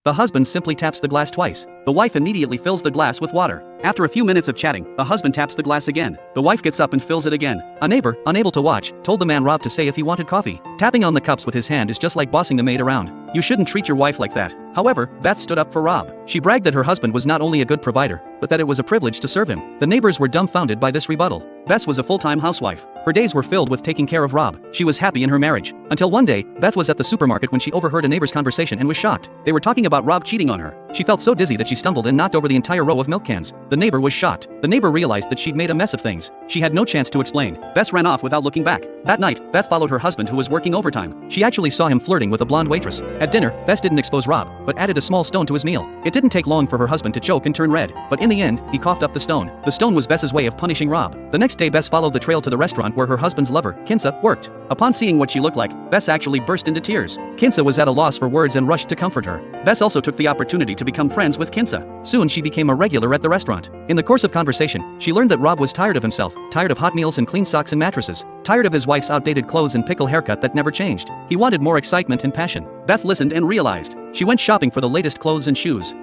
The husband simply taps the glass twice. The wife immediately fills the glass with water. After a few minutes of chatting, the husband taps the glass again. The wife gets up and fills it again. A neighbor, unable to watch, told the man Rob to say if he wanted coffee. Tapping on the cups with his hand is just like bossing the maid around. You shouldn't treat your wife like that. However, Beth stood up for Rob. She bragged that her husband was not only a good provider, but that it was a privilege to serve him. The neighbors were dumbfounded by this rebuttal. Beth was a full-time housewife. Her days were filled with taking care of Rob. She was happy in her marriage. Until one day, Beth was at the supermarket when she overheard a neighbor's conversation and was shocked. They were talking about Rob cheating on her. She felt so dizzy that she stumbled and knocked over the entire row of milk cans. The neighbor was shocked. The neighbor realized that she'd made a mess of things. She had no chance to explain. Beth ran off without looking back. That night, Beth followed her husband who was working overtime. She actually saw him flirting with a blonde waitress. At dinner, Beth didn't expose Rob, but added a small stone to his meal. It didn't take long for her husband to choke and turn red, but in the end, he coughed up the stone. The stone was Beth's way of punishing Rob. The next day, Beth followed the trail to the restaurant where her husband's lover, Kinsa, worked. Upon seeing what she looked like, Beth actually burst into tears. Kinsa was at a loss for words and rushed to comfort her. Beth also took the opportunity to become friends with Kinsa. Soon she became a regular at the restaurant. In the course of conversation, she learned that Rob was tired of himself, tired of hot meals and clean socks and mattresses, tired of his wife's outdated clothes and pickle haircut that never changed. He wanted more excitement and passion. Beth listened and realized. She went shopping for the latest clothes and shoes.